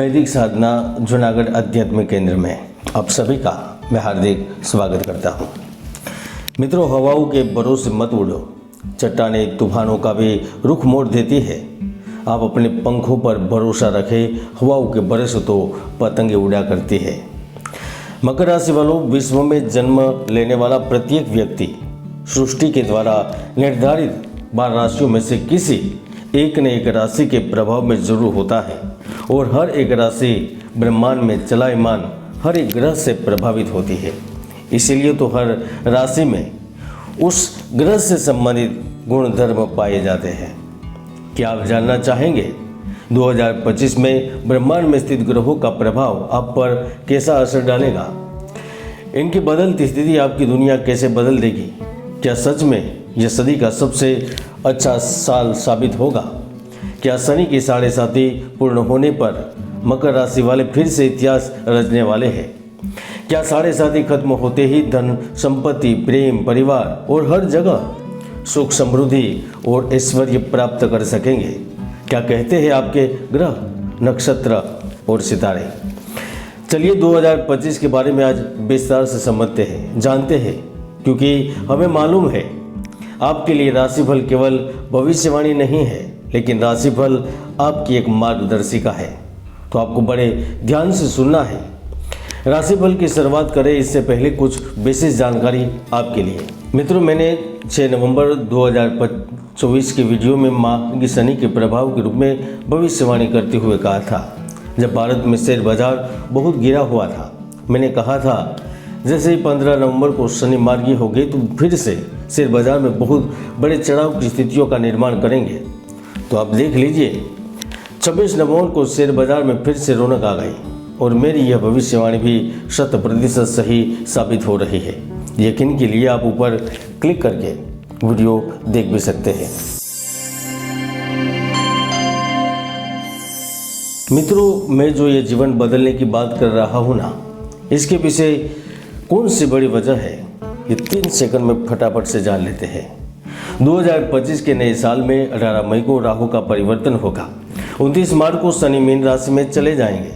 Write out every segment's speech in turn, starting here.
वैदिक साधना जूनागढ़ अध्यात्म केंद्र में आप सभी का मैं हार्दिक स्वागत करता हूँ। मित्रों, हवाओं के भरोसे मत उड़ो, चट्टानें तूफानों का भी रुख मोड़ देती है। आप अपने पंखों पर भरोसा रखें, हवाओं के भरोसे तो पतंगे उड़ा करती है। मकर राशि वालों, विश्व में जन्म लेने वाला प्रत्येक व्यक्ति सृष्टि के द्वारा निर्धारित 12 राशियों में से किसी एक न एक राशि के प्रभाव में जरूर होता है और हर एक राशि ब्रह्मांड में चलायमान हर एक ग्रह से प्रभावित होती है। इसीलिए तो हर राशि में उस ग्रह से संबंधित गुण धर्म पाए जाते हैं। क्या आप जानना चाहेंगे 2025 में ब्रह्मांड में स्थित ग्रहों का प्रभाव आप पर कैसा असर डालेगा? इनकी बदलती स्थिति आपकी दुनिया कैसे बदल देगी? क्या सच में यह सदी का सबसे अच्छा साल साबित होगा? क्या शनि की 7.5 पूर्ण होने पर मकर राशि वाले फिर से इतिहास रचने वाले हैं? क्या 7.5 खत्म होते ही धन संपत्ति, प्रेम, परिवार और हर जगह सुख, समृद्धि और ऐश्वर्य प्राप्त कर सकेंगे? क्या कहते हैं आपके ग्रह, नक्षत्र और सितारे? चलिए 2025 के बारे में आज विस्तार से समझते हैं, जानते हैं, क्योंकि हमें मालूम है आपके लिए राशिफल केवल भविष्यवाणी नहीं है, लेकिन राशिफल आपकी एक मार्गदर्शिका है। तो आपको बड़े ध्यान से सुनना है। राशिफल की शुरुआत करें इससे पहले कुछ विशेष जानकारी आपके लिए। मित्रों, मैंने 6 नवंबर 2024 की वीडियो में माँ की शनि के प्रभाव के रूप में भविष्यवाणी करते हुए कहा था, जब भारत में शेयर बाजार बहुत गिरा हुआ था। मैंने कहा था जैसे ही 15 नवंबर को शनि मार्गी हो गए तो फिर से शेयर बाजार में बहुत बड़े चढ़ाव की स्थितियों का निर्माण करेंगे। तो आप देख लीजिए 26 नवंबर को शेयर बाजार में फिर से रौनक आ गई और मेरी यह भविष्यवाणी भी 100% सही साबित हो रही है। यकीन के लिए आप ऊपर क्लिक करके वीडियो देख भी सकते हैं। मित्रों, मैं जो ये जीवन बदलने की बात कर रहा हूँ ना, इसके पीछे कौन सी बड़ी वजह है, ये 3 सेकंड में फटाफट से जान लेते हैं। 2025 के नए साल में 18 मई को राहु का परिवर्तन होगा। 29 मार्च को शनि मीन राशि में चले जाएंगे।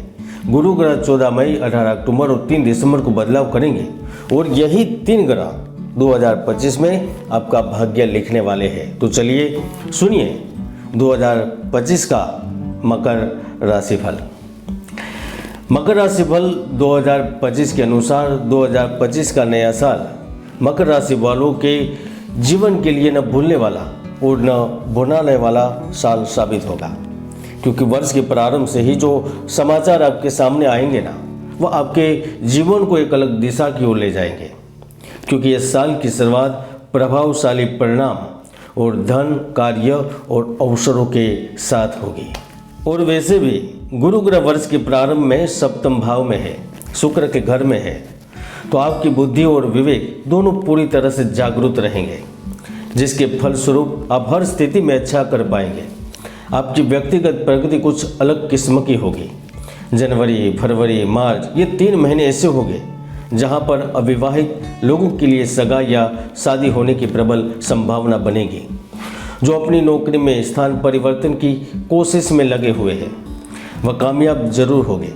गुरु ग्रह 14 मई, 18 अक्टूबर और 3 दिसंबर को बदलाव करेंगे और यही 3 ग्रह 2025 में आपका भाग्य लिखने वाले हैं। तो चलिए सुनिए 2025 का मकर राशिफल। मकर राशिफल 2025 के अनुसार 2025 का नया साल मकर राशि वालों के जीवन के लिए न भूलने वाला और न भुलाने वाला साल साबित होगा, क्योंकि वर्ष के प्रारंभ से ही जो समाचार आपके सामने आएंगे ना, वह आपके जीवन को एक अलग दिशा की ओर ले जाएंगे, क्योंकि इस साल की शुरुआत प्रभावशाली परिणाम और धन, कार्य और अवसरों के साथ होगी। और वैसे भी गुरु ग्रह वर्ष के प्रारंभ में सप्तम भाव में है, शुक्र के घर में है, तो आपकी बुद्धि और विवेक दोनों पूरी तरह से जागरूक रहेंगे, जिसके फलस्वरूप आप हर स्थिति में अच्छा कर पाएंगे। आपकी व्यक्तिगत प्रगति कुछ अलग किस्म की होगी। जनवरी, फरवरी, मार्च ये 3 महीने ऐसे होंगे जहां पर अविवाहित लोगों के लिए सगाई या शादी होने की प्रबल संभावना बनेगी। जो अपनी नौकरी में स्थान परिवर्तन की कोशिश में लगे हुए हैं वह कामयाब जरूर होंगे।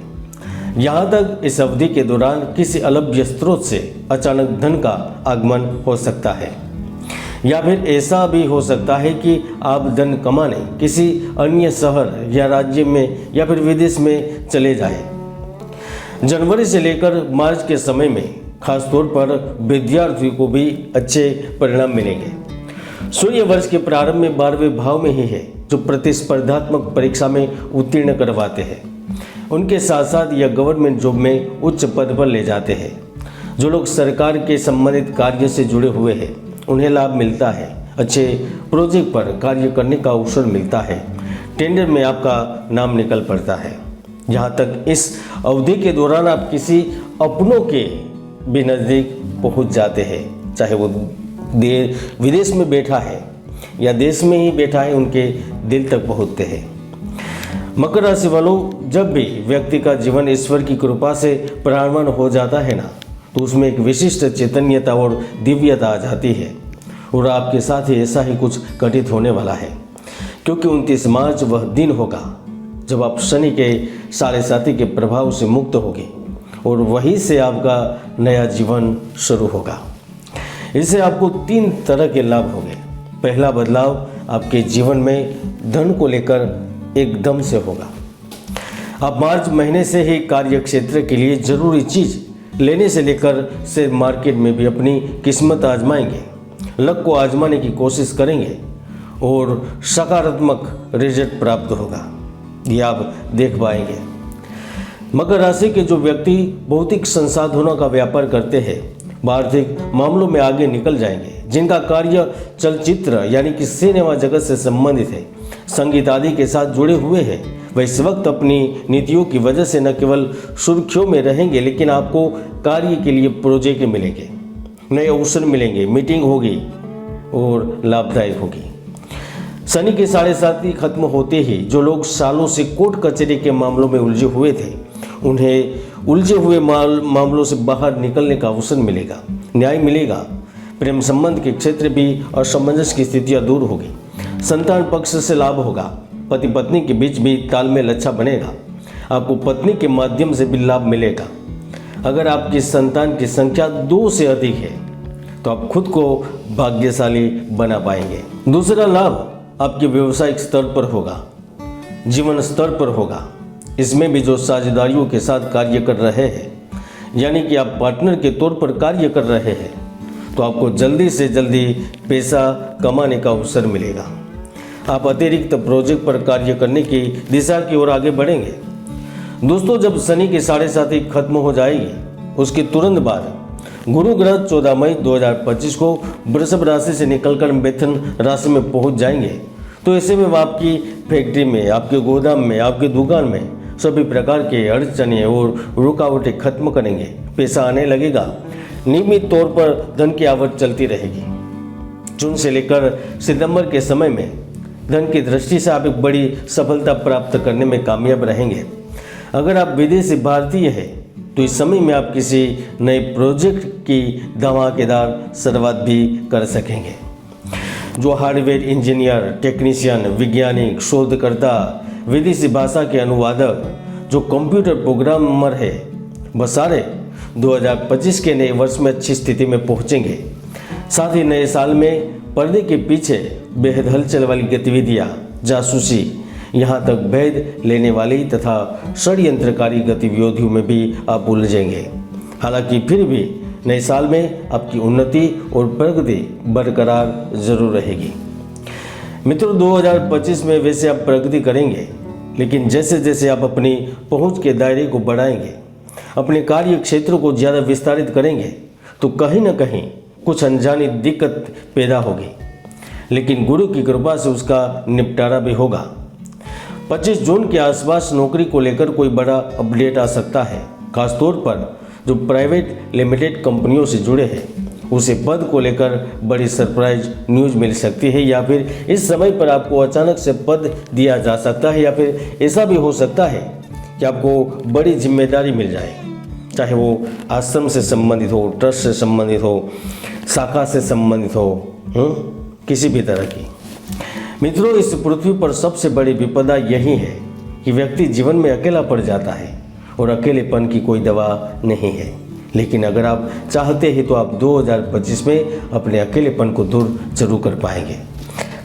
यहाँ तक इस अवधि के दौरान किसी अलभ्य स्रोत से अचानक धन का आगमन हो सकता है, या फिर ऐसा भी हो सकता है कि आप धन कमाने किसी अन्य शहर या राज्य में या फिर विदेश में चले जाएं। जनवरी से लेकर मार्च के समय में खासतौर पर विद्यार्थियों को भी अच्छे परिणाम मिलेंगे। सूर्य वर्ष के प्रारंभ में 12वें भाव में ही है, जो प्रतिस्पर्धात्मक परीक्षा में उत्तीर्ण करवाते हैं। उनके साथ साथ यह गवर्नमेंट जॉब में उच्च पद पर ले जाते हैं। जो लोग सरकार के संबंधित कार्य से जुड़े हुए हैं उन्हें लाभ मिलता है। अच्छे प्रोजेक्ट पर कार्य करने का अवसर मिलता है। टेंडर में आपका नाम निकल पड़ता है। यहाँ तक इस अवधि के दौरान आप किसी अपनों के भी नज़दीक पहुँच जाते हैं, चाहे वो विदेश में बैठा है या देश में ही बैठा है, उनके दिल तक पहुँचते हैं। मकर राशि वालों, जब भी व्यक्ति का जीवन ईश्वर की कृपा से प्रारंभ हो जाता है ना, तो उसमें एक विशिष्ट चैतन्यता और दिव्यता आ जाती है। और आपके साथ ही ऐसा ही कुछ घटित होने वाला है, क्योंकि 29 मार्च वह दिन होगा जब आप शनि के 7.5 के प्रभाव से मुक्त होगे और वहीं से आपका नया जीवन शुरू होगा। इससे आपको 3 तरह के लाभ होंगे। पहला बदलाव आपके जीवन में धन को लेकर एकदम से होगा। आप मार्च महीने से ही कार्य क्षेत्र के लिए जरूरी चीज लेने से लेकर शेयर मार्केट में भी अपनी किस्मत आजमाएंगे, लक को आजमाने की कोशिश करेंगे और सकारात्मक रिजल्ट प्राप्त होगा, ये आप देख पाएंगे। मकर राशि के जो व्यक्ति भौतिक संसाधनों का व्यापार करते हैं वह आर्थिक मामलों में आगे निकल जाएंगे। जिनका कार्य चलचित्र यानी कि सिनेमा जगत से संबंधित है, संगीत आदि के साथ जुड़े हुए हैं, वह इस वक्त अपनी नीतियों की वजह से न केवल सुर्खियों में रहेंगे लेकिन आपको कार्य के लिए प्रोजेक्ट मिलेंगे, नए अवसर मिलेंगे, मीटिंग होगी और लाभदायक होगी। शनि के 7.5 खत्म होते ही जो लोग सालों से कोर्ट कचहरी के मामलों में उलझे हुए थे उन्हें उलझे हुए मामलों से बाहर निकलने का अवसर मिलेगा, न्याय मिलेगा। प्रेम संबंध के क्षेत्र भी असमंजस की स्थितियां दूर होगी। संतान पक्ष से लाभ होगा। पति पत्नी के बीच भी तालमेल अच्छा बनेगा। आपको पत्नी के माध्यम से भी लाभ मिलेगा। अगर आपकी संतान की संख्या 2 से अधिक है तो आप खुद को भाग्यशाली बना पाएंगे। दूसरा लाभ आपके व्यवसायिक स्तर पर होगा, जीवन स्तर पर होगा। इसमें भी जो साझेदारियों के साथ कार्य कर रहे हैं यानी कि आप पार्टनर के तौर पर कार्य कर रहे हैं तो आपको जल्दी से जल्दी पैसा कमाने का अवसर मिलेगा। आप अतिरिक्त प्रोजेक्ट पर कार्य करने की दिशा की ओर आगे बढ़ेंगे। दोस्तों, जब शनि की 7.5 खत्म हो जाएगी उसके तुरंत बाद गुरु ग्रह 14 मई 2025 को वृषभ राशि से निकलकर मिथुन राशि में पहुंच जाएंगे। तो ऐसे में आपकी फैक्ट्री में, आपके गोदाम में, आपकी दुकान में सभी प्रकार के अड़चनें और रुकावटें खत्म करेंगे। पैसा आने लगेगा। नियमित तौर पर धन की आवक चलती रहेगी। जून से लेकर सितंबर के समय में धन की दृष्टि से आप एक बड़ी सफलता प्राप्त करने में कामयाब रहेंगे। अगर आप विदेशी भारतीय हैं तो इस समय में आप किसी नए प्रोजेक्ट की धमाकेदार शुरुआत भी कर सकेंगे। जो हार्डवेयर इंजीनियर, टेक्नीशियन, वैज्ञानिक, शोधकर्ता, विदेशी भाषा के अनुवादक, जो कंप्यूटर प्रोग्रामर है, वह सारे 2025 के नए वर्ष में अच्छी स्थिति में पहुंचेंगे। साथ ही नए साल में पर्दे के पीछे बेहद हलचल वाली गतिविधियां, जासूसी, यहाँ तक भेद लेने वाली तथा षड्यंत्रकारी गतिविधियों में भी आप उलझेंगे। हालांकि फिर भी नए साल में आपकी उन्नति और प्रगति बरकरार जरूर रहेगी। मित्रों, 2025 में वैसे आप प्रगति करेंगे लेकिन जैसे जैसे आप अपनी पहुंच के दायरे को बढ़ाएंगे, अपने कार्य क्षेत्र को ज़्यादा विस्तारित करेंगे तो कहीं ना कहीं कुछ अनजानी दिक्कत पैदा होगी, लेकिन गुरु की कृपा से उसका निपटारा भी होगा। 25 जून के आसपास नौकरी को लेकर कोई बड़ा अपडेट आ सकता है। खासतौर पर जो प्राइवेट लिमिटेड कंपनियों से जुड़े हैं उसे पद को लेकर बड़ी सरप्राइज न्यूज मिल सकती है, या फिर इस समय पर आपको अचानक से पद दिया जा सकता है, या फिर ऐसा भी हो सकता है कि आपको बड़ी जिम्मेदारी मिल जाए, चाहे वो आश्रम से संबंधित हो, ट्रस्ट से संबंधित हो, शाखा से संबंधित हो, किसी भी तरह की। मित्रों, इस पृथ्वी पर सबसे बड़ी विपदा यही है कि व्यक्ति जीवन में अकेला पड़ जाता है और अकेलेपन की कोई दवा नहीं है। लेकिन अगर आप चाहते हैं तो आप 2025 में अपने अकेलेपन को दूर जरूर कर पाएंगे।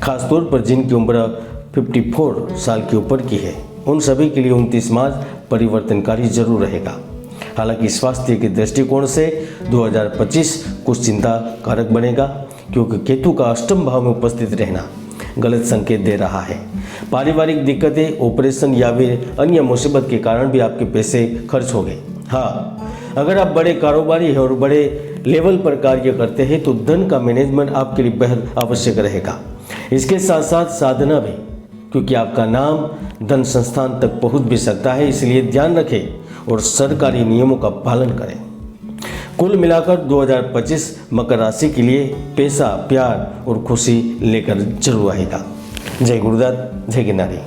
खासतौर पर जिनकी उम्र 54 साल के ऊपर की है उन सभी के लिए 29 मार्च परिवर्तनकारी जरूर रहेगा। हालांकि स्वास्थ्य के दृष्टिकोण से 2025 कुछ चिंता कारक बनेगा, क्योंकि केतु का अष्टम भाव में उपस्थित रहना गलत संकेत दे रहा है। पारिवारिक दिक्कतें, ऑपरेशन या फिर अन्य मुसीबत के कारण भी आपके पैसे खर्च हो गए। हाँ, अगर आप बड़े कारोबारी हैं और बड़े लेवल पर कार्य करते हैं तो धन का मैनेजमेंट आपके लिए बेहद आवश्यक रहेगा। इसके साथ साथ साधना भी, क्योंकि आपका नाम धन संस्थान तक पहुंच भी सकता है, इसलिए ध्यान रखें और सरकारी नियमों का पालन करें। कुल मिलाकर 2025 मकर राशि के लिए पैसा, प्यार और खुशी लेकर जरूर आएगा। जय गुरुदत्त, जय गिरनारी।